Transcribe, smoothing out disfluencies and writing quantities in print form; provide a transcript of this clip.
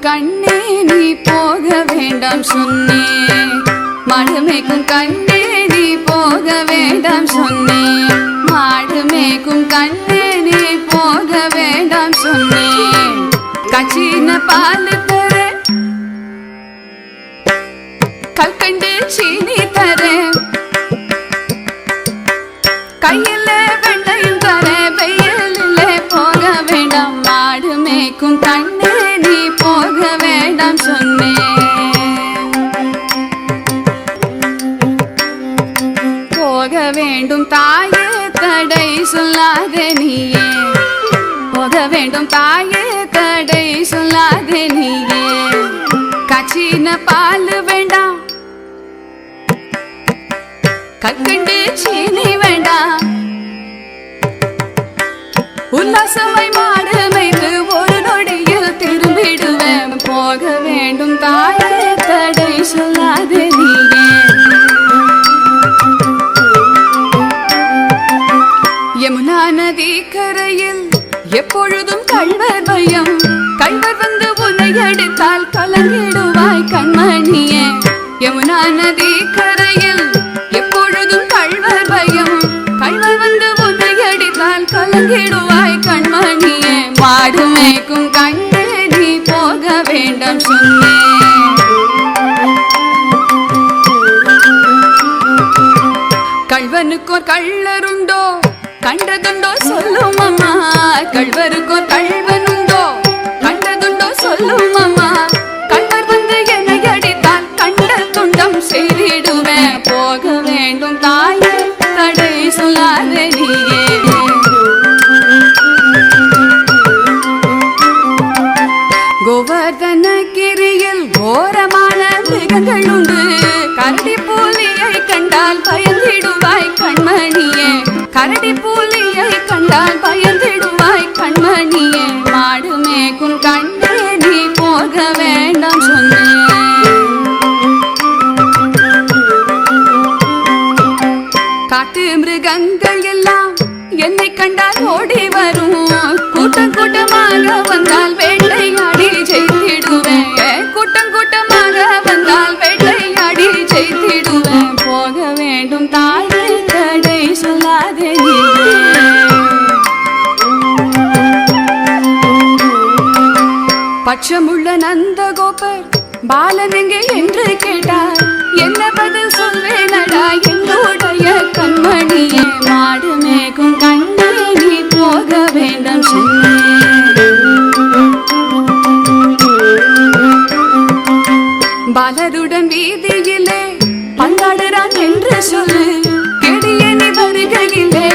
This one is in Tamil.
கண்ணே நீ போக வேண்டாம் சொன்னேன். மாடு மேய்க்கும் கண்ணே நீ போக வேண்டாம் சொன்னேன். மாடு மேய்க்கும் கண்ணே நீ போக வேண்டாம் சொன்னேன். கச்சின பால் தர கல்கண்டு சீனி தர கையில வெண்ணையும் தர வெயிலில் போக வேண்டாம். மாடு மேய்க்கும் கண்ணே நீ போக வேண்டாம் சொன்னேன். போக வேண்டும் தாயே தடை சொல்லாத நீயே. போக வேண்டும் தாயே தடை சொல்லாத நீயே. கச்சின பால் வேண்டாம் கற்கண்டு சீனி வேண்டாம். உல்லாசமாய் மாடு மேய்த்து ஒரு நொடியில் திரும்பிடுவேன். போக வேண்டும் தாயே தடை சொல்லாத நீயே. யமுனா நதி கரையில் எப்பொழுதும் கள்வர் பயம். கள்வர் வந்து உன்னை அடித்தால் கலங்கிடுவாய் கண்மணியே. யமுனா நதி கரையில் எப்பொழுதும் கள்வர் பயம். கள்வர் வந்து உன்னை அடித்தால் கலங்கிடுவாய் கண்மணியே. மாடு மேய்க்கும் கண்ணே நீ போக வேண்டாம் சொன்னேன். கள்வனுக்கோர் கள்ளருண்டோ கண்டதுண்டோ சொல்லும் அம்மா. கள்வருக்கோர் கள்வனுண்டோ கண்டதுண்டோ சொல்லும் அம்மா. கள்வர் வந்து என்னை அடித்தால் கண்ட துண்டம் செய்திடுவேன். போக வேண்டும் தாயே தடை சொல்லாத நீயே. கோவர்தனகிரியில் கோரமான மிருகங்கள் உண்டு. கரடி பூலியை கண்டால் பயந்திடுவாய் கண்மணியே. கரடி பூலியை கண்டால் பயந்திடுவாய் கண்மணியே. மாடு மேய்க்கும் கண்ணே நீ போக வேண்டாம் சொன்னேன். காட்டு மிருகங்கள் எல்லாம் என்னை கண்டால் ஓடி வரும். கூட்டம் கூட்டமாக வந்தால் வேட்டையாடி ஜெயித்திடுவேன். கூட்டம் கூட்டமாக வந்தால் வேட்டையாடி ஜெயித்திடுவேன். போக வேண்டும் தாயே தடை சொல்லாத நீயே. பச்சமுள்ள நந்தகோபர் பாலன் எங்கே என்று கேட்டார். என்ன பதில் சொல்வேனடா என்னுடைய கண்மணியே. மாடு மேய்க்கும் கண்ணே நீ போக வேண்டாம் சொன்னேன். பாலருடன் வீதியிலே பந்தாடுறான் என்று சொல்லு. கெடிய நீ வருகையிலே